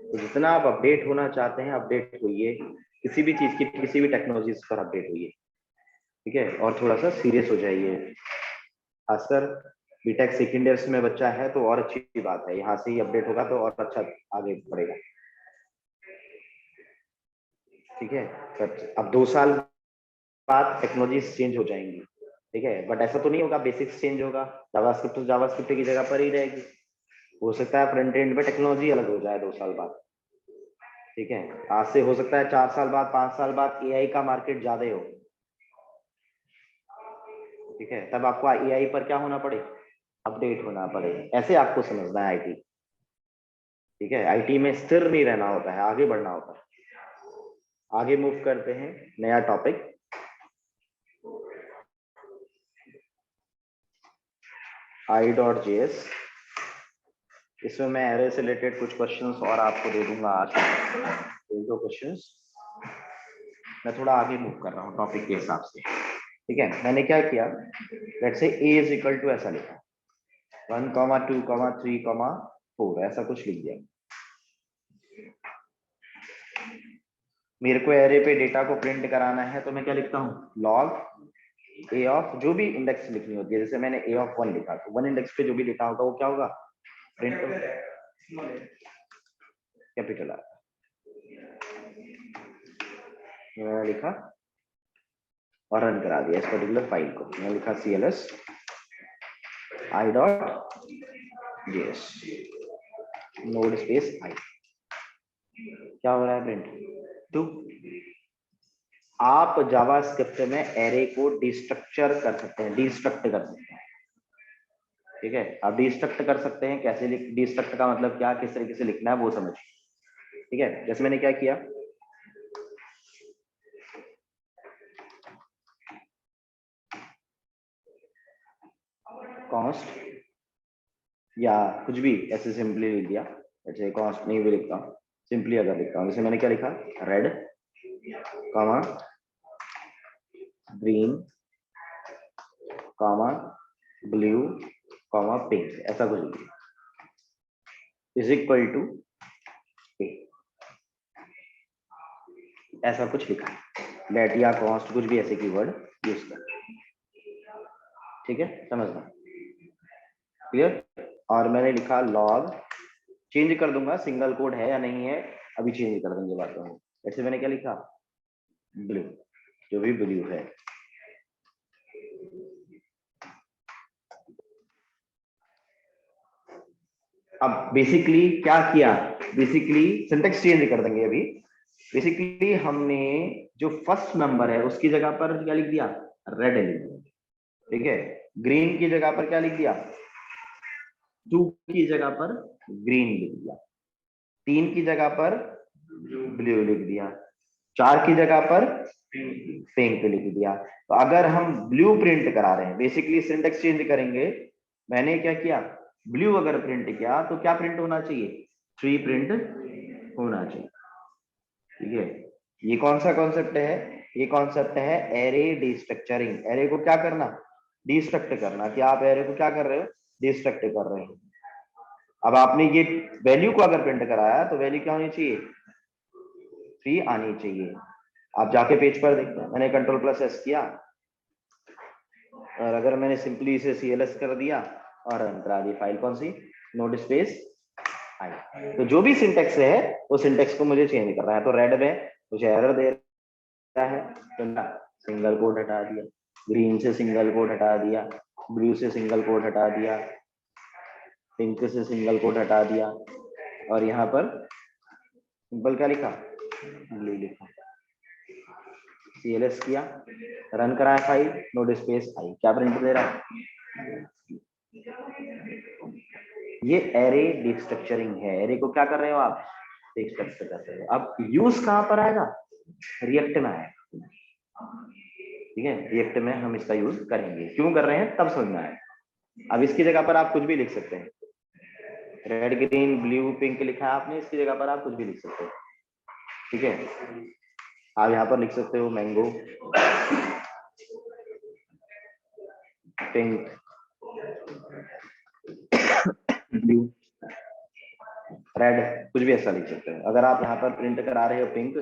तो जितना आप अपडेट होना चाहते हैं अपडेट होइए, किसी भी चीज की किसी भी टेक्नोलॉजी पर अपडेट होइए, ठीक है। और थोड़ा सा सीरियस हो जाइए, खासकर बीटेक सेकेंड ईयर्स में बच्चा है तो और अच्छी बात है, यहाँ से ही अपडेट होगा तो और अच्छा आगे बढ़ेगा, ठीक है। अब 2 साल बाद टेक्नोलॉजी चेंज हो जाएंगी, ठीक है, बट ऐसा तो नहीं होगा बेसिक्स चेंज होगा, जावास्क्रिप्ट तो जावास्क्रिप्ट की जगह पर ही रहेगी। हो सकता है फ्रंट एंड में टेक्नोलॉजी अलग हो जाए 2 साल बाद, ठीक है। आज से हो सकता है 4 साल बाद 5 साल बाद एआई का मार्केट ज्यादा हो, ठीक है, तब आपको एआई पर क्या होना पड़े, अपडेट होना पड़े। ऐसे आपको समझना है आईटी, ठीक है। आईटी में स्थिर नहीं रहना होता है, आगे बढ़ना होता है। आगे मूव करते हैं, नया टॉपिक, i.js। इसमें मैं एरे से रिलेटेड कुछ क्वेश्चंस और आपको दे दूंगा आज, 1-2 क्वेश्चंस। मैं थोड़ा आगे मूव कर रहा हूँ टॉपिक के हिसाब से, ठीक है। मैंने क्या किया, let's say a is equal to ऐसा लिखा 1, 2, 3, 4 ऐसा कुछ लिख दिया। मेरे को एरे पे डेटा को प्रिंट कराना है तो मैं क्या लिखता हूँ, लॉग ए ऑफ, जो भी इंडेक्स लिखनी होती है, जैसे मैंने ए ऑफ 1 लिखा तो 1 इंडेक्स पे जो भी डेटा होगा वो क्या होगा, प्रिंट कैपिटल आर। मैंने लिखा और रन करा दिया इस पर्टिकुलर फाइल को, मैंने लिखा cls i.js node space i। क्या हो रहा है, प्रिंट टू। आप जावास्क्रिप्ट में एरे को डिस्ट्रक्चर कर सकते हैं, डिस्ट्रक्ट कर सकते हैं, ठीक है। आप डिस्ट्रक्ट कर सकते हैं, कैसे डिस्ट्रक्ट का मतलब क्या, किस तरीके से लिखना है वो समझिए, ठीक है। जैसे मैंने क्या किया, कॉन्स्ट या कुछ भी ऐसे सिंपली लिख दिया, ऐसे कॉन्स्ट नहीं भी लिखता हूँ, सिंपली अगर लिखता हूँ, जैसे मैंने क्या लिखा, red comma green comma blue comma pink, ऐसा कुछ लिखिए, इज इक्वल टू ऐसा कुछ लिखा है, लेट या कॉन्स्ट कुछ भी ऐसे कीवर्ड यूज कर, ठीक है, समझना क्लियर। और मैंने लिखा लॉग, चेंज कर दूंगा सिंगल कोड है या नहीं है, अभी चेंज कर देंगे बात में। ऐसे मैंने क्या लिखा, ब्लू, जो भी ब्लू है, अब बेसिकली क्या किया, बेसिकली सिंटेक्स चेंज कर देंगे अभी। बेसिकली हमने जो फर्स्ट नंबर है उसकी जगह पर क्या लिख दिया, रेड लिख दिया, ठीक है। ग्रीन की जगह पर क्या लिख दिया, 2 की जगह पर ग्रीन लिख दिया, 3 की जगह पर ब्लू लिख दिया, 4 की जगह पर पिंक लिख दिया। तो अगर हम ब्लू प्रिंट करा रहे हैं, बेसिकली सिंटेक्स चेंज करेंगे। मैंने क्या किया, ब्लू अगर प्रिंट किया तो क्या प्रिंट होना चाहिए, 3 प्रिंट होना चाहिए, ठीक है। ये कौन सा कॉन्सेप्ट है, ये कॉन्सेप्ट है एरे डिस्ट्रक्चरिंग। एरे को क्या करना, डिस्ट्रक्ट करना, कि आप एरे को क्या कर रहे हो, डिस्ट्रक्ट कर रहे हो। अब आपने ये वैल्यू को अगर प्रिंट कराया तो वैल्यू क्या होनी चाहिए, 3 आनी चाहिए। आप जाके पेज पर देखते हैं, मैंने Ctrl+S किया और अगर मैंने सिंपली इसे CLS कर दिया और रन करा दी, फाइल कौन सी, नोड स्पेस आई। तो जो भी सिंटेक्स है वो सिंटेक्स को मुझे चेंज करना है। तो रेड में मुझे एरर दे रहा है तो सिंगल कोड हटा दिया, ग्रीन से सिंगल कोड हटा दिया, ब्लू से सिंगल कोड हटा दिया, पिंक से सिंगल कोड हटा दिया, और यहाँ पर सिंपल क्या लिखा, ब्लू लिखा, CLS किया, रन कराया फाइल, नोड स्पेस आई, क्या प्रिंट दे रहा है, ये एरे डिस्ट्रक्चरिंग है। एरे को क्या कर रहे हो आप, डिस्ट्रक्ट कर रहे हो। अब यूज कहां पर आएगा, रिएक्ट में आएगा, ठीक है। रिएक्ट में हम इसका यूज करेंगे, क्यों कर रहे हैं तब समझना है। अब इसकी जगह पर आप कुछ भी लिख सकते हैं, रेड ग्रीन ब्लू पिंक लिखा है आपने, इसकी जगह पर आप कुछ भी लिख सकते हो, ठीक है। आप यहाँ पर लिख सकते हो मैंगो पिंक ब्लू, रेड, कुछ भी ऐसा लिख सकते हैं। अगर आप यहाँ पर प्रिंट करा रहे हो पिंक,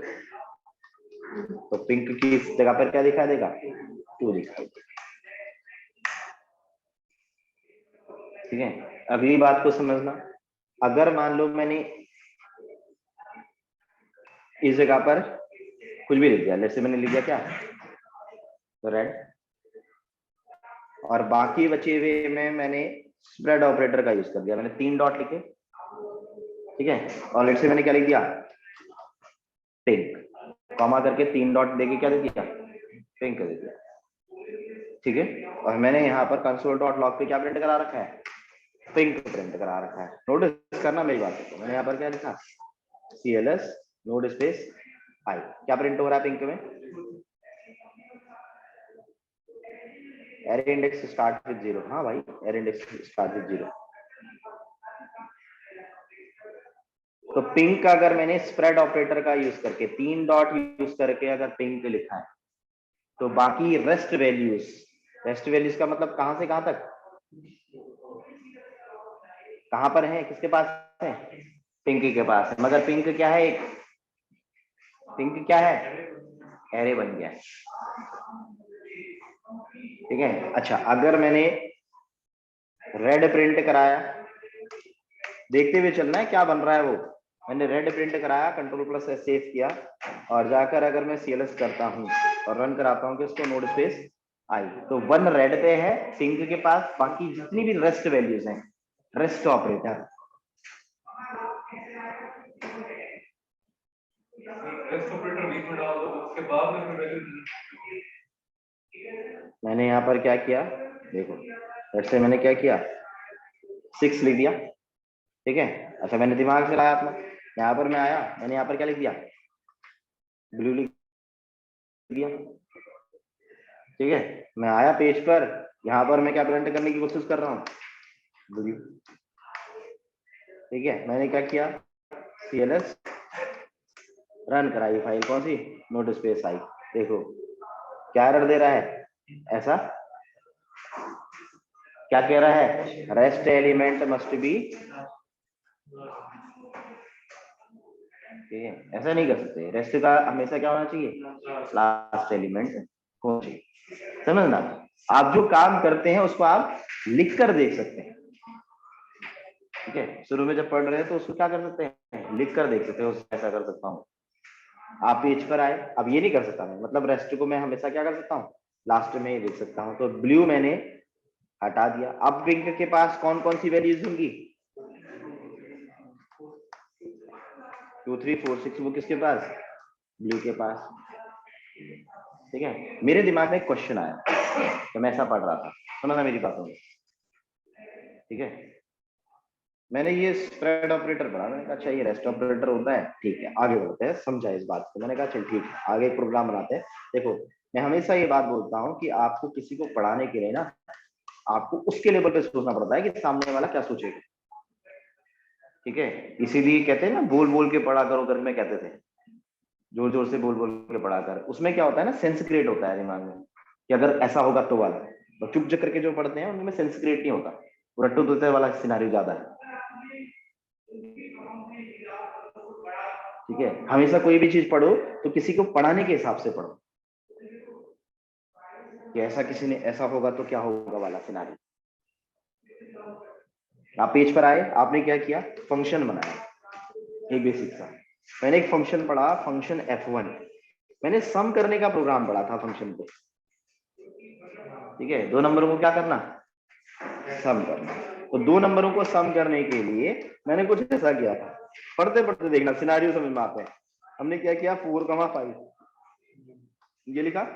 तो पिंक की इस जगह पर क्या दिखा देगा, 2 दिखाई देगा। ठीक है, अगली बात को समझना, अगर मान लो मैंने इस जगह पर कुछ भी लिख दिया, जैसे मैंने लिख दिया क्या, तो रेड, और बाकी बचे हुए में मैंने स्प्रेड ऑपरेटर का यूज कर दिया, मैंने 3 डॉट लिखे, ठीक है, और लेट से मैंने क्या लिख दिया, पिंक, कॉमा करके 3 डॉट देके क्या दे दिया, पिंक दे दिया। ठीक है, और मैंने यहाँ पर कंसोल डॉट लॉग पे क्या प्रिंट करा रखा है, पिंक प्रिंट करा रखा है। नोटिस करना मेरी बात को, मैंने यहाँ पर क्या लिखा, CLS नोड स्पेस आई, क्या प्रिंट हो रहा है पिंक में, एरे इंडेक्स स्टार्ट विद 0। हाँ भाई, एरे इंडेक्स स्टार्ट विद 0। तो पिंक का अगर मैंने स्प्रेड ऑपरेटर का यूज करके 3 डॉट यूज करके अगर पिंक लिखा है, तो बाकी रेस्ट वैल्यूज का मतलब कहां से कहां तक, कहां पर है, किसके पास है, पिंक के पास है। मगर पिंक क्या है, पिंक क्या है, एरे बन गया है। ठीक है, अच्छा अगर मैंने रेड प्रिंट कराया, देखते हुए चलना है क्या बन रहा है वो, मैंने रेड प्रिंट कराया, Ctrl+S सेव किया, और जाकर अगर मैं CLS करता हूँ और रन कराता हूँ कि इसको नोड स्पेस आई, तो 1 रेड पे है पिंक के पास, बाकी जितनी भी रेस्ट वैल्यूज हैं, रेस्ट ऑपरेटर, बीच में डाल दो, उसके बाद में मैंने यहाँ पर क्या किया, देखो जैसे मैंने क्या किया, 6 लिख दिया। ठीक है, अच्छा मैंने दिमाग से लाया अपना, यहाँ पर मैं आया, मैंने यहाँ पर क्या लिख दिया, ब्लू लिख दिया। ठीक है, मैं आया पेज पर, यहाँ पर मैं क्या प्रिंट करने की कोशिश कर रहा हूँ, ब्लू। ठीक है, मैंने क्या किया, CLS रन कराई, फाइल कौन सी, नोड स्पेस आई। देखो क्या एरर दे रहा है, ऐसा क्या कह रहा है, रेस्ट एलिमेंट मस्ट बी, ठीक है, ऐसा नहीं कर सकते, रेस्ट का हमेशा क्या होना चाहिए, लास्ट एलिमेंट होना चाहिए। समझना, आप जो काम करते हैं उसको आप लिख कर देख सकते हैं। ठीक है, शुरू में जब पढ़ रहे हैं तो उसको क्या कर सकते हैं, लिख कर देख सकते हो, ऐसा कर सकता हूँ। आप पेज पर आए, अब ये नहीं कर सकता मैं, मतलब रेस्ट को मैं हमेशा क्या कर सकता हूँ, लास्ट में ही लिख सकता हूँ। तो ब्लू मैंने हटा दिया। अब पिंक के पास कौन कौन सी वैल्यूज होंगी, 2 3 4 6, वो किसके पास, ब्लू के पास। ठीक है, मेरे दिमाग में एक क्वेश्चन आया तो मैं ऐसा पढ़ रहा था, सुना ना मेरी बातों में। ठीक है, मैंने ये स्प्रेड ऑपरेटर पढ़ा, मैंने कहा अच्छा ये रेस्ट ऑपरेटर होता है, ठीक है आगे बढ़ते हैं, समझा इस बात को। मैंने कहा चल ठीक है, आगे एक प्रोग्राम बनाते हैं। देखो मैं हमेशा ये बात बोलता हूँ कि आपको किसी को पढ़ाने के लिए ना, आपको उसके लेवल पे सोचना पड़ता है कि सामने वाला क्या सोचेगा। ठीक है, इसीलिए कहते हैं ना, बोल बोल के पढ़ा करो, घर में कहते थे, जोर जोर से बोल बोल के पढ़ा कर। उसमें क्या होता है ना, सेंस क्रिएट होता है दिमाग में कि अगर ऐसा होगा तो वाला। और चुप चुप करके जो पढ़ते हैं उनमें सेंस क्रिएट नहीं होता, वो रट्टू तुत्ते वाला सिनारियो ज्यादा है। ठीक है, हमेशा कोई भी चीज पढ़ो तो किसी को पढ़ाने के हिसाब से पढ़ो, कि ऐसा किसी ने ऐसा होगा तो क्या होगा वाला सिनारियो। आप पेज पर आए, आपने क्या किया, फंक्शन बनाया एक बेसिक सा। मैंने एक फंक्शन पढ़ा, फंक्शन F1, मैंने सम करने का प्रोग्राम पढ़ा था फंक्शन को। ठीक है, 2 नंबरों को क्या करना, सम करना। तो 2 नंबरों को सम करने के लिए मैंने कुछ ऐसा किया था, पढ़ते पढ़ते देखना सिनारियो समझ में आते हैं। हमने क्या किया, 4,5 ये लिखा,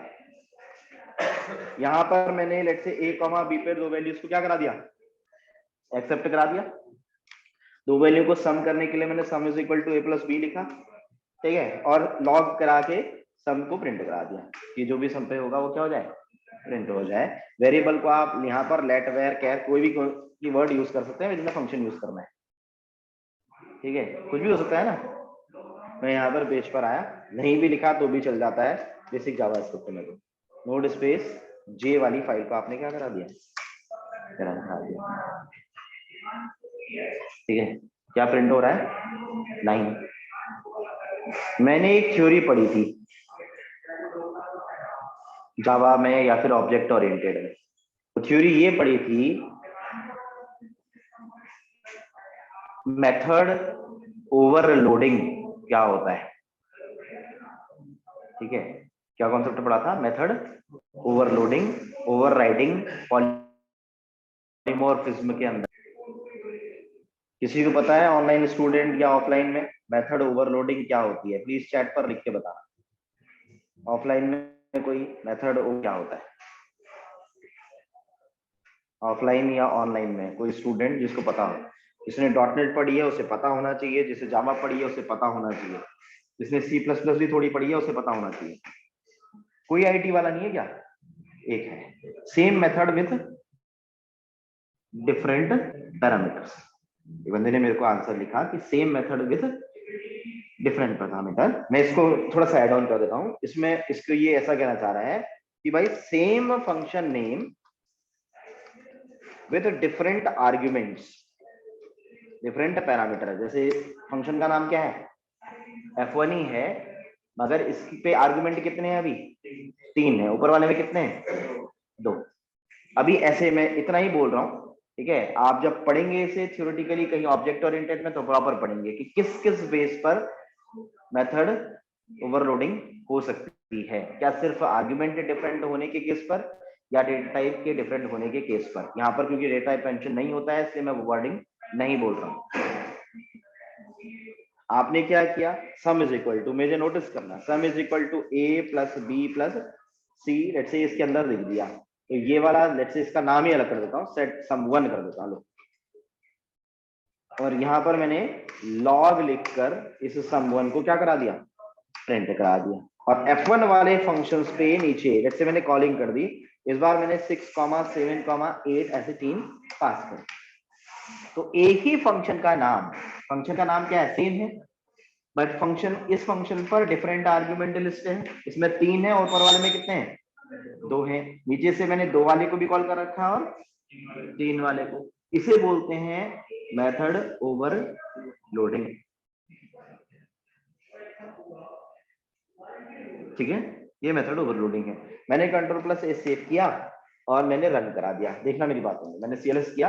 यहाँ पर मैंने लेट से a, b पे 2 वैल्यूज को क्या करा दिया, एक्सेप्ट करा दिया। 2 वैल्यू को सम करने के लिए मैंने sum is equal to a + b लिखा। ठीक है, और लॉग करा के सम को प्रिंट करा दिया कि जो भी सम पे होगा वो क्या हो जाए, प्रिंट हो जाए। वेरिएबल को आप यहाँ पर लेट, वेर, कैर कोई भी कीवर्ड यूज कर सकते हैं जिसमें फंक्शन यूज करना है। ठीक है, कुछ भी हो सकता है ना। मैं यहाँ पर पेज पर आया, नहीं भी लिखा तो भी चल जाता है बेसिक जावास्क्रिप्ट में। तो नोड स्पेस जे वाली फाइल को आपने क्या करा दिया, रन करा दिया। ठीक है, क्या प्रिंट हो रहा है? लाइन। मैंने एक थ्योरी पढ़ी थी जावा में या फिर ऑब्जेक्ट ओरिएंटेड में, तो थ्योरी ये पढ़ी थी मेथड ओवरलोडिंग क्या होता है। ठीक है, क्या कॉन्सेप्ट पढ़ा था? मेथड ओवरलोडिंग, ओवरराइडिंग पॉलीमॉर्फिज्म के अंदर। किसी को पता है ऑनलाइन स्टूडेंट या ऑफलाइन में मेथड ओवरलोडिंग क्या होती है? प्लीज चैट पर लिख के बताना। ऑफलाइन में कोई मेथड क्या होता है? ऑफलाइन या ऑनलाइन में कोई स्टूडेंट जिसको पता हो, जिसने डॉटनेट पढ़ी है उसे पता होना चाहिए, जिसे जावा पढ़ी है उसे पता होना चाहिए, जिसने सी प्लस प्लस भी थोड़ी पढ़ी है उसे पता होना चाहिए। कोई आईटी वाला नहीं है क्या? एक है। Same method with different parameters. ये बंदे ने मेरे को आंसर लिखा कि same method with different parameter. मैं इसको थोड़ा सा ऐड ऑन कर देता हूं इसमें। इसको ये ऐसा कहना चाह रहा है कि भाई same function name with different arguments, different parameter. जैसे फंक्शन का नाम क्या है? f1 ही है, मगर इस पे आर्गुमेंट कितने हैं? अभी 3 है। ऊपर वाले में कितने हैं? 2। अभी ऐसे मैं इतना ही बोल रहा हूँ, ठीक है? आप जब पढ़ेंगे इसे थ्योरेटिकली कहीं ऑब्जेक्ट ओरिएंटेड में तो प्रॉपर पढ़ेंगे कि किस किस बेस पर मेथड ओवरलोडिंग हो सकती है। क्या सिर्फ आर्गुमेंट डिफरेंट होने के केस पर या डेटा टाइप के डिफरेंट होने के केस पर? यहाँ पर क्योंकि डेटा टाइप मेंशन नहीं होता है इसलिए मैं वर्डिंग नहीं बोल रहा हूँ। आपने क्या किया? सम इज इक्वल टू, मुझे नोटिस करना, sum is equal to a plus B plus C, let's say इसके अंदर लिख दिया। तो ये वाला लेट्स से इसका नाम ही अलग कर देता हूँ, सेट सम 1 कर देता हूँ। और यहाँ पर मैंने लॉग लिखकर इस सम 1 को क्या करा दिया? प्रिंट करा दिया। और f1 वाले फंक्शंस पे नीचे लेट्स से मैंने कॉलिंग कर दी। इस बार मैंने 6, 7, 8 ऐसे 3 पास कर। तो एक ही फंक्शन का नाम, फंक्शन का नाम क्या है? सेम है, बट फंक्शन, इस फंक्शन पर डिफरेंट आर्ग्यूमेंट लिस्ट है। इसमें 3 है और ऊपर वाले में कितने हैं? 2 है। नीचे से मैंने 2 वाले को भी कॉल कर रखा है और 3 वाले को। इसे बोलते हैं मेथड ओवरलोडिंग। ठीक है, ये मेथड ओवरलोडिंग है। मैंने कंट्रोल प्लस ए सेव किया और मैंने रन करा दिया। देखना मेरी बात में, मैंने cls किया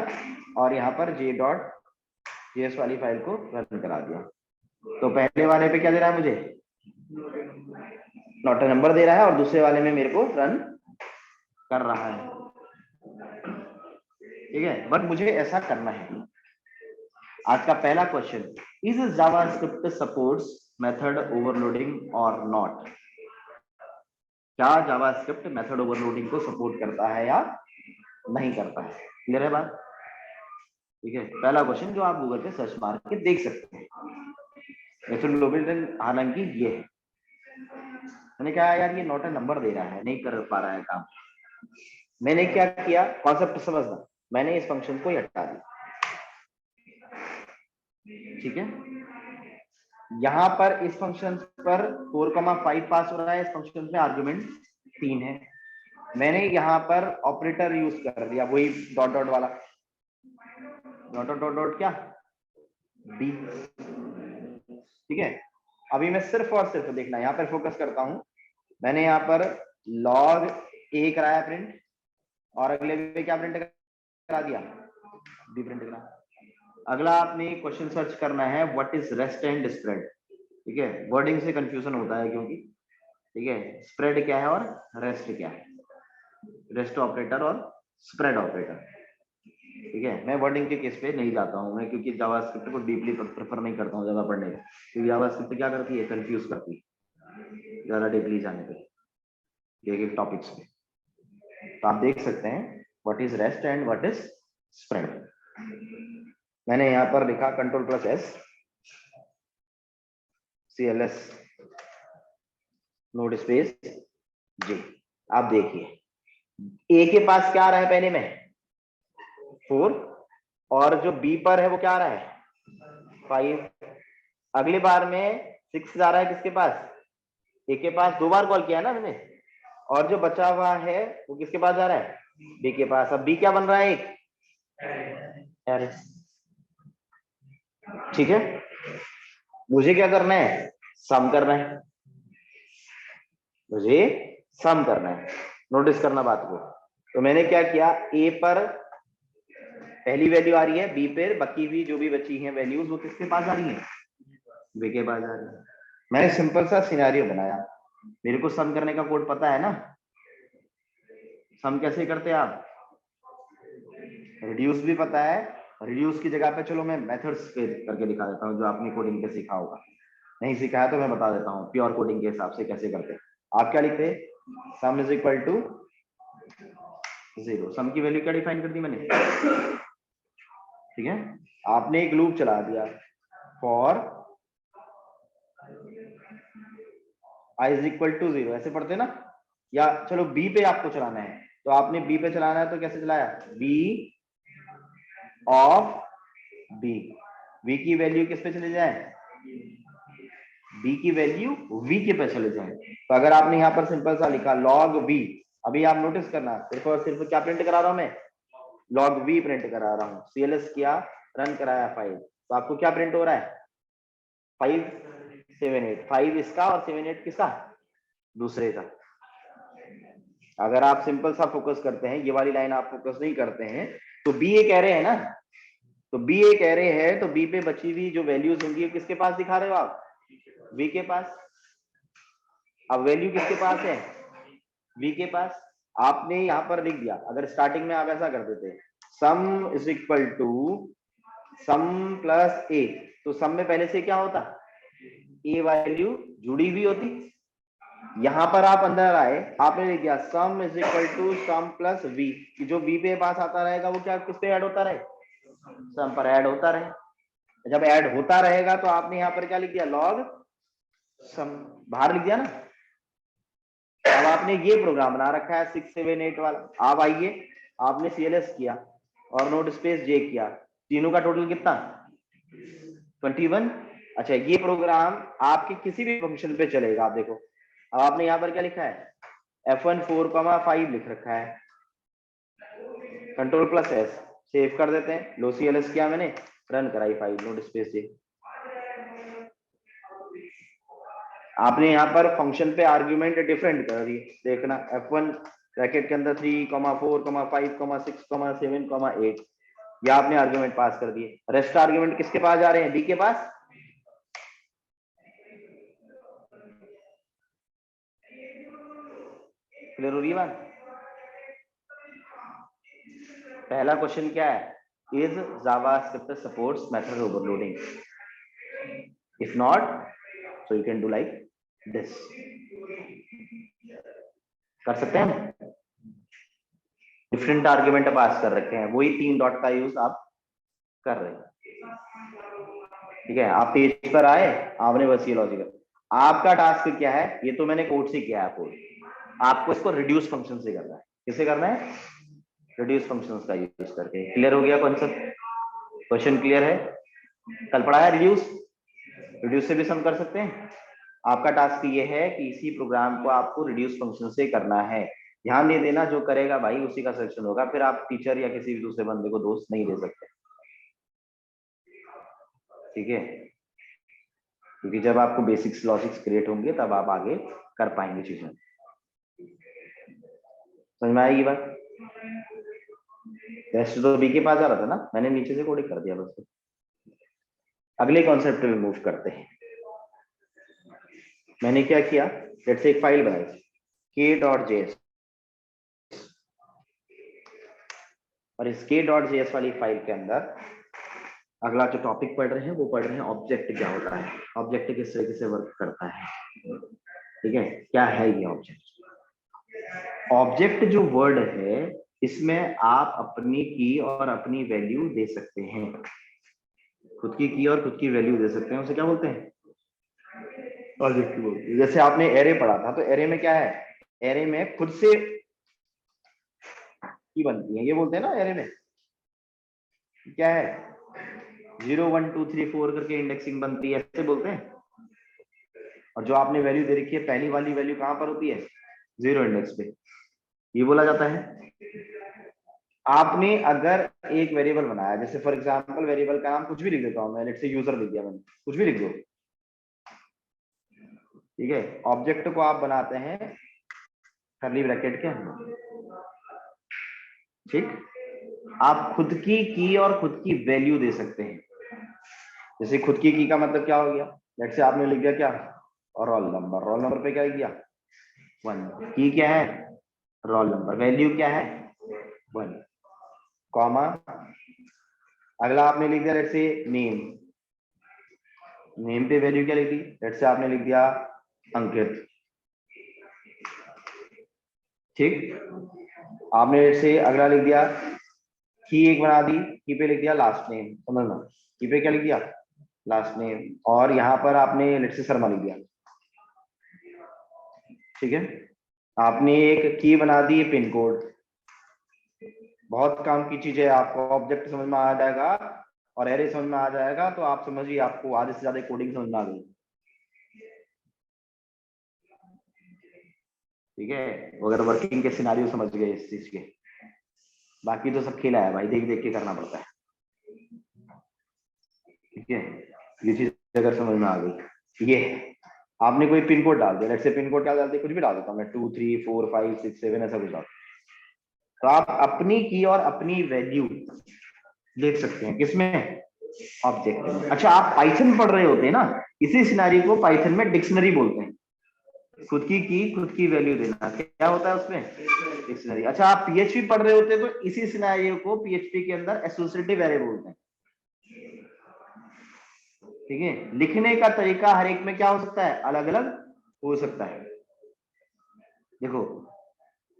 और यहाँ पर j.js वाली फाइल को रन करा दिया। तो पहले वाले पे क्या दे रहा है मुझे? नॉट ए नंबर दे रहा है और दूसरे वाले में मेरे को रन कर रहा है। ठीक है, बट मुझे ऐसा करना है। आज का पहला question, is JavaScript supports method overloading और नॉट? क्या जावास्क्रिप्ट मेथड ओवरलोडिंग को सपोर्ट करता है या नहीं करता है? क्लियर है बात? ठीक है, पहला क्वेश्चन जो आप गूगल पे सर्च मार के देख सकते हैं। हालांकि ये है, मैंने कहा यार ये नॉट ए नंबर दे रहा है, नहीं कर पा रहा है काम। मैंने क्या किया, कॉन्सेप्ट समझना, मैंने इस फंक्शन को हटा दिया। ठीक है, यहां पर इस फंक्शन पर 4,5 पास हो रहा है। इस फंक्शन में आर्गुमेंट 3 है। मैंने यहां पर ऑपरेटर यूज कर दिया, वही डॉट डॉट वाला, डॉट डॉट डॉट डॉट क्या बी। ठीक है, अभी मैं सिर्फ और सिर्फ देखना यहाँ पर फोकस करता हूं। मैंने यहाँ पर लॉग ए कराया प्रिंट और अगले पे क्या प्रिंट करा दिया? बी प्रिंट करा। अगला आपने क्वेश्चन सर्च करना है, what is rest and spread. ठीक है, वर्डिंग से कंफ्यूजन होता है क्योंकि, ठीक है, स्प्रेड क्या है और रेस्ट क्या है? रेस्ट ऑपरेटर और स्प्रेड ऑपरेटर। ठीक है, मैं वर्डिंग के केस पे नहीं जाता हूँ मैं, क्योंकि जावास्क्रिप्ट को डीपली प्रेफर नहीं करता हूँ ज्यादा पढ़ने का, क्योंकि जावास्क्रिप्ट क्या करती है? कंफ्यूज करती है ज्यादा डीपली जाने पे एक एक टॉपिक्स पे। तो आप देख सकते हैं what is rest and what is spread. मैंने यहाँ पर लिखा control plus S CLS node space J. आप देखिए ए के पास क्या आ रहा है? पहले में 4 और जो बी पर है वो क्या आ रहा है? 5। अगली बार में 6 जा रहा है किसके पास? ए के पास। 2 बार कॉल किया है ना मैंने, और जो बचा हुआ है वो किसके पास जा रहा है? बी के पास। अब बी क्या बन रहा है? एक एरे। ठीक है, मुझे क्या करना है, सम करना है, मुझे सम करना है। नोटिस करना बात को। तो मैंने क्या किया, ए पर पहली वैल्यू आ रही है, बी पे बाकी भी जो भी बची हैं वैल्यूज वो किसके पास आ रही है, बी के पास आ रही है। मैंने सिंपल सा सिनेरियो बनाया, मेरे को सम करने का कोड पता है ना, सम कैसे करते हैं आप, रिड्यूस भी पता है, रिड्यूस की जगह पे चलो मैं मेथड्स पे करके दिखा देता हूँ जो आपने कोडिंग पे सीखा होगा, नहीं सिखाया तो मैं बता देता हूँ प्योर कोडिंग के हिसाब से कैसे करते हैं। आप क्या लिखते हैं, सम इज इक्वल टू 0, सम की वैल्यू क्या डिफाइन कर दी मैंने, ठीक है, आपने एक लूप चला दिया for I is equal to 0, ऐसे पढ़ते ना, या चलो बी पे आपको चलाना है, तो आपने बी पे चलाना है तो कैसे चलाया, बी ऑफ बी, वी की वैल्यू किस पे चले जाए, बी की वैल्यू वी के पे चले जाए। तो अगर आपने यहाँ पर सिंपल सा लिखा लॉग वी, अभी आप नोटिस करना सिर्फ और सिर्फ क्या प्रिंट करा रहा हूं मैं, लॉग वी प्रिंट करा रहा हूँ, सीएलएस किया, रन कराया फाइल, तो आपको क्या प्रिंट हो रहा है, 578, 5 इसका और 78 किसका, दूसरे का। अगर आप सिंपल सा फोकस करते हैं, ये वाली लाइन आप फोकस नहीं करते हैं, तो बी एक एरे है ना, तो बी एक एरे है, तो बी पे बची हुई जो वैल्यूज होंगी किसके पास दिखा रहे हो आप, वी के पास। अब वैल्यू किसके पास है, वी के पास। आपने यहां पर लिख दिया, अगर स्टार्टिंग में आप ऐसा कर देते, sum is equal to sum plus A, तो सम में पहले से क्या होता, ए वैल्यू जुड़ी हुई होती, यहां पर आप अंदर आए, आपने लिख दिया sum is equal to sum plus V, जो वी पे पास आता रहेगा वो क्या किस पे ऐड होता रहे, सम पर ऐड होता रहे। जब ऐड होता रहेगा तो आपने यहाँ पर क्या लिख दिया, लॉग सम, बाहर लिख दिया ना। अब आपने ये प्रोग्राम बना रखा है 678 वाला, आप आइए, आपने सीएलएस किया और नोट स्पेस जे किया, तीनों का टोटल कितना, 21। अच्छा, ये प्रोग्राम आपके किसी भी फंक्शन पे चलेगा, आप देखो। अब आपने यहाँ पर क्या लिखा है, F1 4,5 लिख रखा है, कंट्रोल प्लस एस, सेव कर देते हैं, लो सीएलएस किया मैंने, रन कराई फाइल, नोट स्पेस जे। आपने यहाँ पर फंक्शन पे आर्ग्यूमेंट डिफरेंट कर दिए, देखना F1 ब्रैकेट के अंदर 3, 4, 5, 6, 7, 8, या आपने आर्ग्यूमेंट पास कर दिए, रेस्ट आर्ग्यूमेंट किसके पास जा रहे हैं, डी के पास। क्लियर हो रही है बात। पहला क्वेश्चन क्या है, is JavaScript supports method overloading, if not so you can do like this, कर सकते हैं, डिफरेंट आर्ग्यूमेंट पास कर रखे हैं, वही 3 डॉट का यूज आप कर रहे हैं, ठीक है। आप पेज पर आए, आपने बस ये लॉजिक, आपका टास्क क्या है, ये तो मैंने कोड से किया है कोड, आपको इसको रिड्यूस फंक्शन से करना है, किसे करना है, रिड्यूस फंक्शंस का यूज करके। क्लियर हो गया कॉन्सेप्ट, क्वेश्चन क्लियर है, कल पढ़ा है रिड्यूस, रिड्यूस से भी सम कर सकते हैं। आपका टास्क ये है कि इसी प्रोग्राम को आपको रिड्यूस फंक्शन से करना है, ध्यान नहीं देना, जो करेगा भाई उसी का सिलेक्शन होगा, फिर आप टीचर या किसी भी दूसरे बंदे को दोस्त नहीं दे सकते, ठीक है, क्योंकि जब आपको बेसिक्स लॉजिक्स क्रिएट होंगे तब आप आगे कर पाएंगे चीजें। समझ में आएगी बात। टेस्ट तो बी के पास आ रहा था ना, मैंने नीचे से कोडिंग कर दिया बस। अगले कॉन्सेप्ट में मूव करते हैं। मैंने क्या किया, लेट्स से एक फाइल बनाई k.js, और इस k.js वाली फाइल के अंदर अगला जो टॉपिक पढ़ रहे हैं वो पढ़ रहे हैं ऑब्जेक्ट क्या होता है, ऑब्जेक्ट किस तरीके से वर्क करता है, ठीक है, क्या है ये ऑब्जेक्ट। ऑब्जेक्ट जो वर्ड है इसमें आप अपनी की और अपनी वैल्यू दे सकते हैं, खुद की और खुद की वैल्यू दे सकते हैं, उसे क्या बोलते हैं, ऑब्जेक्ट बोलते हैं। जैसे आपने एरे पढ़ा था, तो एरे में क्या है, एरे में खुद से की बनती है, ये बोलते हैं ना एरे में क्या है, 0 1 2 3 4 करके इंडेक्सिंग बनती है, ऐसे बोलते हैं। और जो आपने वैल्यू दे रखी है, पहली वाली वैल्यू कहां पर होती है, 0 इंडेक्स पे, ये बोला जाता है। आपने अगर एक वेरिएबल बनाया, जैसे फॉर एग्जांपल वेरिएबल का नाम कुछ भी लिख देता हूं मैं, लेट्स से यूजर लिख दिया मैंने, कुछ भी लिख दो, ठीक है। ऑब्जेक्ट को आप बनाते हैं कर्ली ब्रैकेट के अंदर, ठीक। आप खुद की और खुद की वैल्यू दे सकते हैं। जैसे खुद की का मतलब क्या हो गया, लेट्स से आपने लिख दिया क्या, रोल नंबर, रोल नंबर पे क्या लिख दिया 1, की क्या है रोल नंबर, वैल्यू क्या है 1, कॉमा, अगला आपने लिख दिया लेट्स से नेम, नेम पे वैल्यू क्या लिख दी, लेट्स से आपने लिख दिया अंकित, ठीक। आपने लेट्स से अगला लिख दिया की, एक बना दी, की पे लिख दिया लास्ट नेम, समझना, की पे क्या लिख दिया लास्ट नेम, और यहाँ पर आपने लेट्स से शर्मा लिख दिया, ठीक है। आपने एक की बना दी पिन कोड, बहुत काम की चीज है, आपको ऑब्जेक्ट समझ में आ जाएगा और एरे समझ में आ जाएगा, तो आप समझिए आपको आधे से ज्यादा कोडिंग समझ में आ गई, ठीक है। अगर वर्किंग के सिनारियो समझ गए इस चीज के, बाकी तो सब खेला है भाई, देख देख के करना पड़ता है, ठीक है। ये चीज अगर समझ में आ गई, ये आपने कोई पिन कोड डाल दिया, लेट्स से पिन कोड क्या डाल दिया, कुछ भी डाल देता हूँ मैं 2 3 4 5 6 7 ऐसा कुछ डाल, तो आप अपनी की और अपनी वैल्यू देख सकते हैं किसमें, ऑब्जेक्ट में। अच्छा, आप पाइथन पढ़ रहे होते हैं ना, इसी सिनारी को पाइथन में डिक्शनरी बोलते हैं। खुद की खुद की वैल्यू देना क्या होता है उसमें, डिक्शनरी। अच्छा, आप पीएचपी पढ़ रहे होते हैं तो इसी सिनारियो को पीएचपी के अंदर एसोसिएटिव एरे बोलते हैं, ठीक है। लिखने का तरीका हर एक में क्या हो सकता है, अलग अलग हो सकता है। देखो,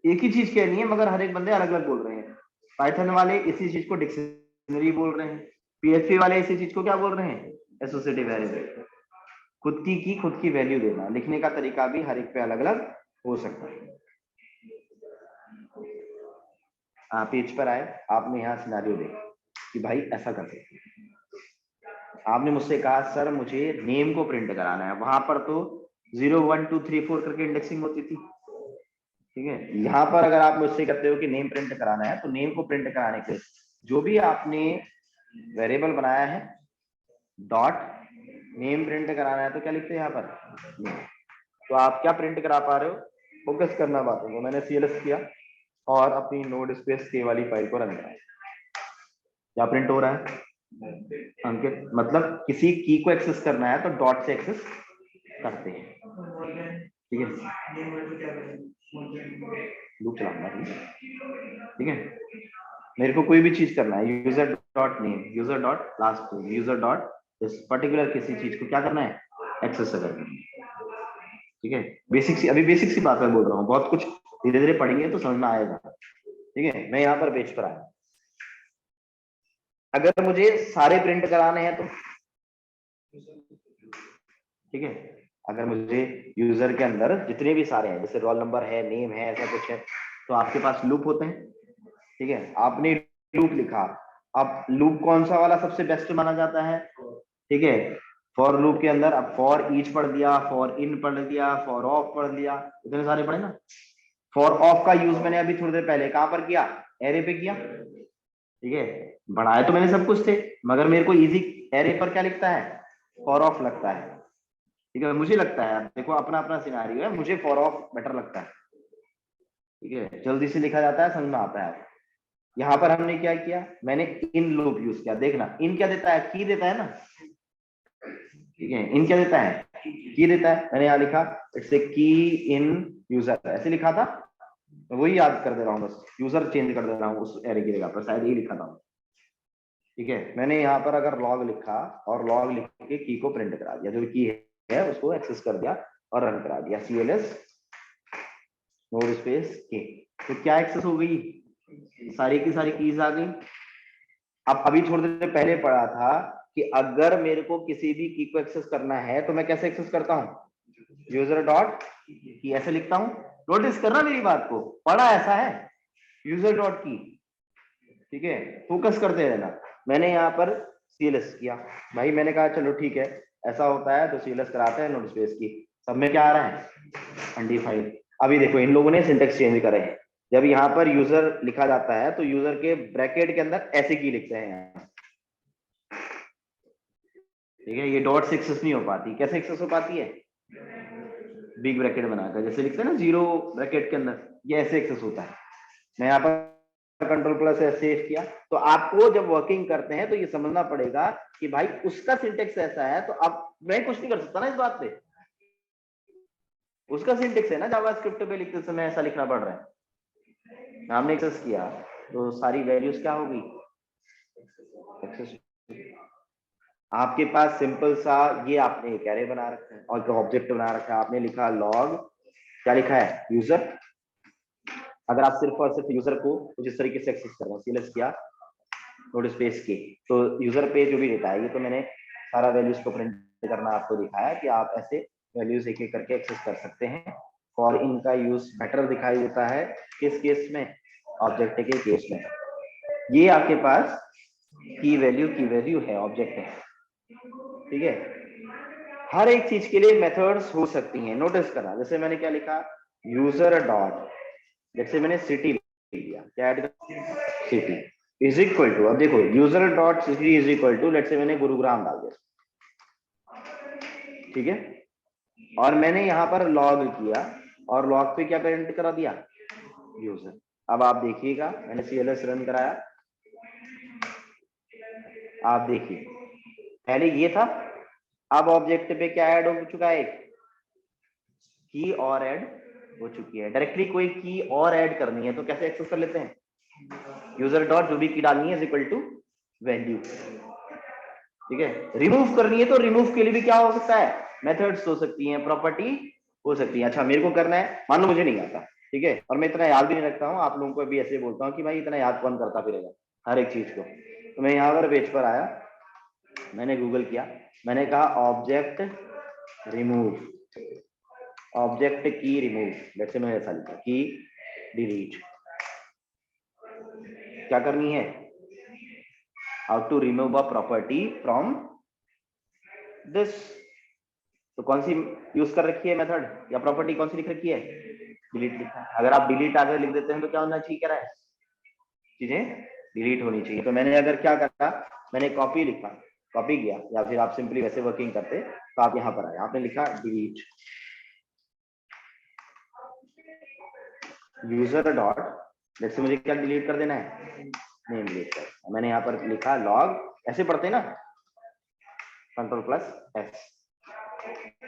एक ही चीज कहनी है मगर हर एक बंदे अलग अलग बोल रहे हैं। पाइथन वाले इसी चीज को डिक्शनरी बोल रहे हैं, पीएचपी वाले इसी चीज को क्या बोल रहे हैं, एसोसिएटिव एरे। खुद की खुद की वैल्यू देना, लिखने का तरीका भी हर एक पे अलग अलग हो सकता है। आप पेज पर आए, आपने यहाँ सिनारियो देखा कि भाई ऐसा कर सकते हैं। आपने मुझसे कहा सर मुझे नेम को प्रिंट कराना है, वहां पर तो 0 1 2 3 4 करके इंडेक्सिंग होती थी, ठीक है। यहाँ पर अगर आप मुझसे कहते हो कि नेम प्रिंट कराना है, तो नेम को प्रिंट कराने के जो भी आपने वेरिएबल बनाया है डॉट नेम प्रिंट कराना है, तो क्या लिखते हैं यहाँ पर, तो आप क्या प्रिंट करा पा रहे हो, फोकस करना बातों को। मैंने सीएलएस किया और अपनी नोड स्पेस के वाली फाइल को रन करा, क्या प्रिंट हो रहा है अंकित, मतलब किसी की को एक्सेस करना है तो डॉट से एक्सेस करते हैं, ठीक है। लूप चलाऊंगा, ठीक है। मेरे को कोई भी चीज करना है, user dot name, user dot last name, user dot इस पर्टिकुलर किसी चीज को क्या करना है, एक्सेस करना है, ठीक है। बेसिक सी, अभी बेसिक सी बात मैं बोल रहा हूँ, बहुत कुछ धीरे धीरे पढ़ेंगे तो समझ में आएगा, ठीक है। मैं यहाँ पर पेज पर आया, अगर मुझे सारे प्रिंट कराने हैं तो, ठीक है, अगर मुझे यूजर के अंदर जितने भी सारे हैं, जैसे रोल नंबर है, नेम है, ऐसा कुछ है, तो आपके पास लूप होते हैं, ठीक है। आपने लूप लिखा, अब लूप कौन सा वाला सबसे बेस्ट माना जाता है, ठीक है। फॉर लूप के अंदर अब फॉर ईच पढ़ दिया, फॉर इन पढ़ दिया, फॉर ऑफ पढ़ लिया, इतने सारे पढ़े ना। फॉर ऑफ का यूज मैंने अभी थोड़ी देर पहले कहां पर किया, एरे पे किया, ठीक है। बढ़ाए तो मैंने सब कुछ थे, मगर मेरे को इजी एरे पर क्या लिखता है, फॉर ऑफ लगता है, ठीक है। मुझे लगता है, देखो अपना अपना सिनारियो है, मुझे फॉर ऑफ बेटर लगता है, ठीक है, जल्दी से लिखा जाता है, समझ में आता है। यहाँ पर हमने क्या किया, मैंने इन लूप यूज किया, देखना इन क्या देता है, की देता है ना, ठीक है। इन क्या देता है, की देता है। मैंने यहाँ लिखा इट्स की इन यूजर, ऐसे लिखा था, तो वही याद कर दे रहा हूँ, बस यूजर चेंज कर दे रहा हूँ उस एरे की जगह पर, शायद ये लिखा था, ठीक है। मैंने यहाँ पर अगर लॉग लिखा और लॉग लिख के की को प्रिंट करा दिया, जो की है उसको एक्सेस कर दिया और रन करा दिया, सीएलएस नोड स्पेस के, तो क्या एक्सेस हो गई, सारी की सारी कीज आ गई। अब अभी थोड़ी देर पहले पढ़ा था कि अगर मेरे को किसी भी की को एक्सेस करना है तो मैं कैसे एक्सेस करता हूँ, यूजर डॉट की ऐसे लिखता हूँ। नोटिस करना मेरी बात को, पढ़ा ऐसा है, यूजर डॉट की, ठीक है। फोकस करते रहना। मैंने यहाँ पर सीएलएस किया, भाई मैंने कहा चलो ठीक है ऐसा होता है तो सीएलएस कराते हैं नोड स्पेस की, सब में क्या आ रहा है अनडिफाइंड। अभी देखो इन लोगों ने सिंटेक्स चेंज करे हैं, जब यहाँ पर यूजर लिखा जाता है तो यूजर के ब्रैकेट के अंदर ऐसे की लिखते हैं यहाँ, ठीक है। ये डॉट से एक्सेस नहीं हो पाती। कैसे एक्सेस हो पाती है? बिग ब्रैकेट बनाकर, जैसे लिखते हैं ना जीरो ब्रैकेट के अंदर, ये ऐसे एक्सेस होता है। मैं यहाँ पर कंट्रोल प्लस सेव किया। तो आपको जब वर्किंग करते हैं तो ये समझना पड़ेगा कि भाई उसका सिंटेक्स ऐसा है, तो अब मैं कुछ नहीं कर सकता ना इस बात पे, उसका सिंटेक्स है ना, जावास्क्रिप्ट पे लिखते समय ऐसा लिखना पड़ रहा है। हमने एक्सेस किया तो सारी वैल्यूज क्या होगी? एक्सेस। आपके पास सिंपल सा ये आपने एक एरे बना रखा है और एक ऑब्जेक्ट बना रखा है। आपने लिखा लॉग, क्या लिखा है? यूजर। अगर आप सिर्फ और सिर्फ यूजर को कुछ इस तरीके से एक्सेस कर रहे हो, सीएलएस किया नोड स्पेस के, तो यूजर पे जो भी डेटा है, ये तो मैंने सारा वैल्यूज को प्रिंट करना आपको दिखाया कि आप ऐसे वैल्यूज एक एक करके एक्सेस कर सकते हैं। और इनका यूज बेटर दिखाई देता है किस केस में? ऑब्जेक्ट के केस में। ये आपके पास की वैल्यू है, ऑब्जेक्ट है, ठीक है। हर एक चीज के लिए मेथड्स हो सकती हैं, नोटिस करना। जैसे मैंने क्या लिखा? यूजर डॉट, जैसे मैंने सिटी लिया, क्या ऐड कर? सिटी इज इक्वल टू, अब देखो user dot city is equal to, let's say मैंने गुरुग्राम डाल दिया, ठीक है। और मैंने यहाँ पर लॉग किया और लॉग पे क्या प्रिंट करा दिया? यूजर। अब आप देखिएगा, मैंने सीएलएस रन कराया, आप देखिए पहले ये था, अब ऑब्जेक्ट पे क्या ऐड हो चुका है? की और ऐड हो चुकी है। डायरेक्टली कोई की और ऐड करनी है तो कैसे एक्सेस कर लेते हैं? यूजर डॉट जो भी की डालनी है इज इक्वल टू वैल्यू, ठीक है। रिमूव करनी है तो रिमूव के लिए भी क्या हो सकता है? मेथड्स हो सकती हैं, प्रॉपर्टी हो सकती है। अच्छा मेरे को करना है, मान लो मुझे नहीं आता, ठीक है, और मैं इतना याद भी नहीं रखता हूँ, आप लोगों को भी ऐसे बोलता हूँ कि भाई इतना याद कौन करता फिरेगा हर एक चीज को। तो मैं यहाँ पर पेज पर आया, मैंने गूगल किया, मैंने कहा ऑब्जेक्ट रिमूव, ऑब्जेक्ट की रिमूव, लेट्स से मैंने ऐसा लिखा की डिलीट। क्या करनी है? How to remove a property from this. तो कौन सी यूज कर रखी है मेथड या प्रॉपर्टी, कौन सी लिख रखी है? डिलीट लिखा है। अगर आप डिलीट आगे लिख देते हैं तो क्या होना चाहिए? कह रहा है चीजें डिलीट होनी चाहिए। तो मैंने अगर क्या करा, मैंने कॉपी लिखा, कॉपी किया, या फिर आप सिंपली वैसे वर्किंग करते तो आप यहाँ पर आए, आपने लिखा डिलीट यूजर डॉट, जैसे मुझे क्या डिलीट कर देना है? नेम डिलीट कर। मैंने यहाँ पर लिखा लॉग, ऐसे पढ़ते ना, control plus S,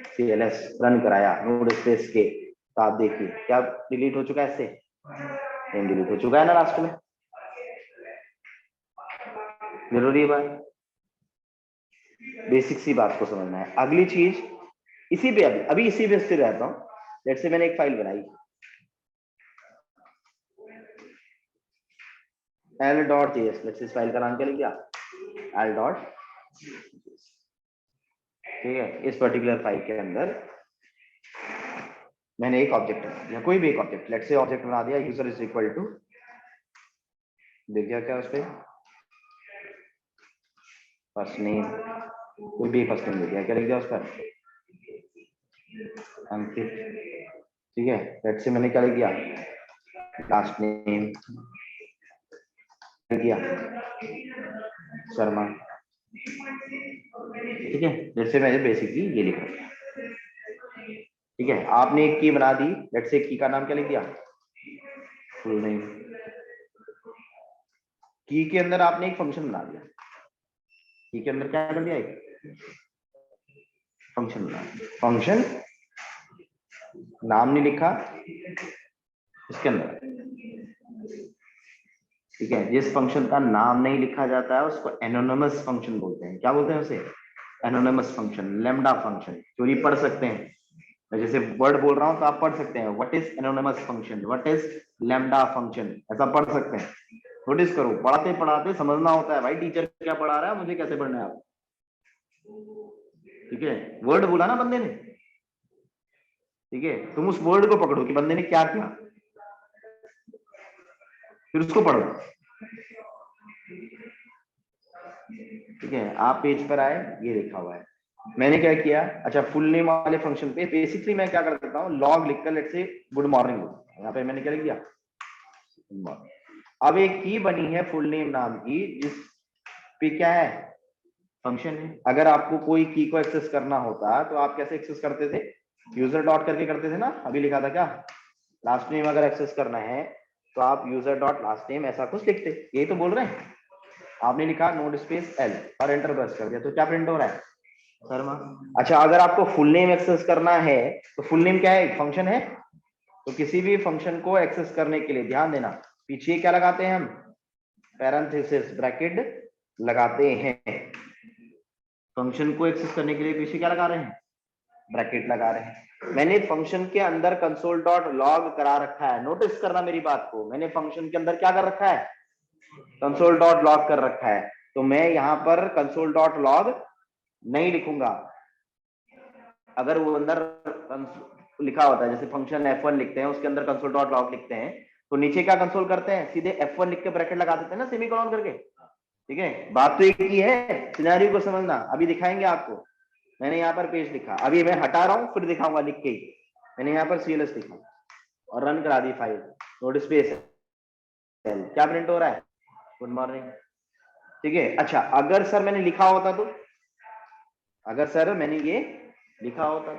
CLS run कराया नोड स्पेस के, तो आप देखिए क्या डिलीट हो चुका है? इससे नेम डिलीट हो चुका है ना लास्ट में। जरूरी है बात, बेसिक सी बात को समझना है। अगली चीज इसी पे, अभी इसी पे स्थिर रहता हूँ। लेट्स से मैंने एक फाइल बनाई l.js, लेट्स इस फाइल का नाम क्या लिख दिया? l.js, ठीक है। इस पर्टिकुलर फाइल के अंदर मैंने एक ऑब्जेक्ट बना दिया, कोई भी एक ऑब्जेक्ट, लेट्स से ऑब्जेक्ट बना दिया यूजर इज इक्वल टू, देखिए क्या उस पे फर्स्ट नेम, कोई भी फर्स्ट नेम लिख दिया, क्या लिख दिया उस पर? अंकित, ठीक है। लेट्स से मैंने क्या लिख दिया? लास्ट नेम किया शर्मा, ठीक है। जैसे मैंने बेसिकली ये लिखा, ठीक है। आपने एक की बना दी, लेट्स से की का नाम क्या लिख दिया? Full name. की के अंदर आपने एक फंक्शन बना दिया, की के अंदर क्या कर दिया? एक फंक्शन बना दिया। फंक्शन नाम नहीं लिखा इसके अंदर, ठीक है। जिस फंक्शन का नाम नहीं लिखा जाता है उसको एनोनिमस फंक्शन बोलते हैं। क्या बोलते हैं उसे? Anonymous function, lambda function. चोरी पढ़ सकते हैं, मैं जैसे वर्ड बोल रहा हूं तो आप पढ़ सकते हैं, what is anonymous function, what is lambda function, ऐसा पढ़ सकते हैं। नोटिस करो, पढ़ाते पढ़ाते समझना होता है भाई, टीचर क्या पढ़ा रहा है, मुझे कैसे पढ़ना है, ठीक है। वर्ड बोला ना बंदे ने, ठीक है, तुम उस वर्ड को पकड़ो कि बंदे ने क्या किया, फिर उसको पढ़ो, ठीक है। आप पेज पर आए, ये लिखा हुआ है, मैंने क्या किया? अच्छा फुल नेम वाले फंक्शन पे बेसिकली मैं क्या कर देता हूँ, लॉग लिखकर लेट्स से गुड मॉर्निंग, यहाँ पे मैंने क्या लिख दिया? अब एक की बनी है फुल नेम नाम की, जिस पे क्या है, फंक्शन है। अगर आपको कोई की को एक्सेस करना होता तो आप कैसे एक्सेस करते थे, यूजर डॉट करके करते थे ना, अभी लिखा था क्या, लास्ट नेम अगर एक्सेस करना है तो आप यूजर डॉट लास्ट नेम ऐसा कुछ लिखते, यही तो बोल रहे हैं। आपने लिखा नोट स्पेस एल और एंटर प्रेस कर दिया, तो क्या प्रिंट हो रहा है, शर्मा। अच्छा, अगर आपको फुल नेम एक्सेस करना है तो फुल नेम क्या है, एक फंक्शन है। तो किसी भी फंक्शन को एक्सेस करने के लिए ध्यान देना, पीछे क्या लगाते हैं हम, पैरेंथेसिस ब्रैकेट लगाते हैं। फंक्शन को एक्सेस करने के लिए पीछे क्या लगा रहे हैं, ब्रैकेट लगा रहे हैं। मैंने फंक्शन के अंदर कंसोल डॉट लॉग करा रखा है, नोटिस करना मेरी बात को, मैंने फंक्शन के अंदर क्या कर रखा है, कंसोल डॉट लॉग कर रखा है। तो मैं यहां पर कंसोल डॉट लॉग नहीं लिखूंगा। अगर वो अंदर लिखा होता है, जैसे फंक्शन F1 लिखते हैं, उसके अंदर कंसोल डॉट लॉग लिखते हैं, तो नीचे क्या कंसोल करते हैं, सीधे F1 लिख के ब्रैकेट लगा देते हैं ना, सेमीकोलन करके। ठीक है, बात तो एक ही है, सिनेरियो को समझना, अभी दिखाएंगे आपको। मैंने यहाँ पर पेज लिखा, अभी मैं हटा रहा हूँ फिर दिखाऊंगा लिख के ही। मैंने यहाँ पर CLS लिखा और रन करा दी फाइल, नोट स्पेस क्या प्रिंट हो रहा है, गुड मॉर्निंग। ठीक है, अच्छा अगर सर मैंने लिखा होता तो, अगर सर मैंने ये लिखा होता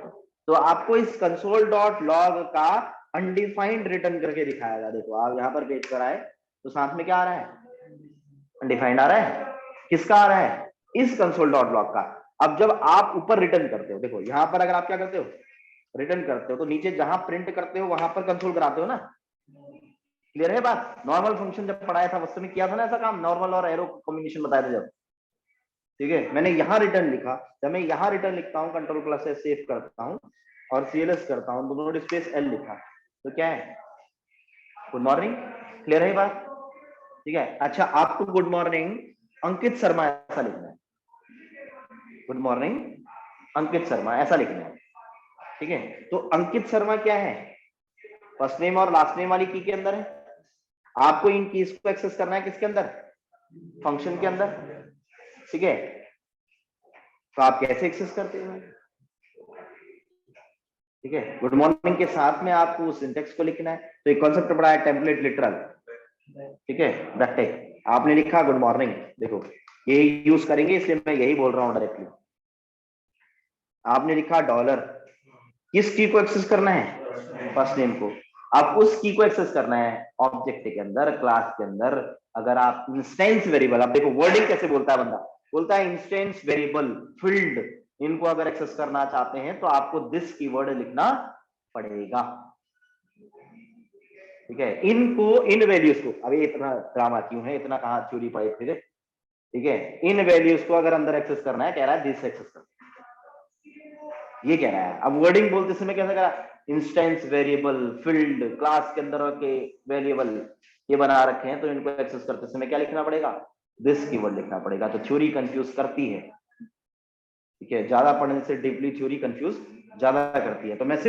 तो आपको इस कंसोल डॉट लॉग का अनडिफाइंड रिटर्न करके दिखाएगा। देखो आप यहाँ पर पेज पर आए तो साथ में क्या आ रहा है, अनडिफाइंड आ रहा है। किसका आ रहा है, इस कंसोल डॉट लॉग का। अब जब आप ऊपर रिटर्न करते हो, देखो यहाँ पर अगर आप क्या करते हो, रिटर्न करते हो, तो नीचे जहां प्रिंट करते हो वहां पर कंसोल कराते हो ना। क्लियर है बात, नॉर्मल फंक्शन जब पढ़ाया था उस समय किया था ना ऐसा काम, नॉर्मल और एरो कॉम्बिनेशन बताया था जब। ठीक है, मैंने यहाँ रिटर्न लिखा, जब मैं यहाँ रिटर्न लिखता हूँ कंट्रोल प्लस से सेव करता हूँ और CLS करता हूँ, तो नोट स्पेस एल लिखा, तो क्या है, गुड मॉर्निंग। क्लियर है बात, ठीक है। अच्छा आपको गुड मॉर्निंग अंकित शर्मा ऐसा लिखना है, गुड मॉर्निंग अंकित शर्मा ऐसा लिखना है। ठीक है, तो अंकित शर्मा क्या है, फर्स्ट नेम और लास्ट नेम वाली की के अंदर है। आपको इन कीज को एक्सेस करना है किसके अंदर, फंक्शन के अंदर। ठीक है, तो आप कैसे एक्सेस करते हो, ठीक है। गुड मॉर्निंग के साथ में आपको उस सिंटेक्स को लिखना है। तो एक कॉन्सेप्ट पढ़ा है टेम्पलेट लिटरल, ठीक है, ब्रैकेट आपने लिखा गुड मॉर्निंग, देखो यही यूज करेंगे इसलिए मैं यही बोल रहा हूं डायरेक्टली। आपने लिखा डॉलर, किस की को एक्सेस करना है, फर्स्ट नेम को। आप उस की को एक्सेस करना है ऑब्जेक्ट के अंदर, क्लास के अंदर। अगर आप इंस्टेंस वेरिएबल, आप देखो वर्डिंग कैसे बोलता है बंदा, बोलता है इंस्टेंस वेरिएबल फील्ड, इनको अगर एक्सेस करना चाहते हैं तो आपको दिस कीवर्ड लिखना पड़ेगा। ठीक है, इनको इन वैल्यूज को, अभी इतना ड्रामा क्यों है, इतना कहाँ थ्योरी पढ़े थे, ठीक है। इन वैल्यूज को अगर अंदर एक्सेस करना है, कह रहा है दिस एक्सेस करना, ये कह रहा है। अब वर्डिंग बोलते समय कैसे करा, इंस्टेंस वेरिएबल फील्ड, क्लास के अंदर के वेरिएबल ये बना रखे हैं, तो इनको एक्सेस करते समय क्या लिखना पड़ेगा, दिस कीवर्ड लिखना पड़ेगा। तो थ्योरी कंफ्यूज करती है, ठीक है, ज्यादा पढ़ने से डीपली थ्योरी कंफ्यूज ज्यादा करती है। तो मैं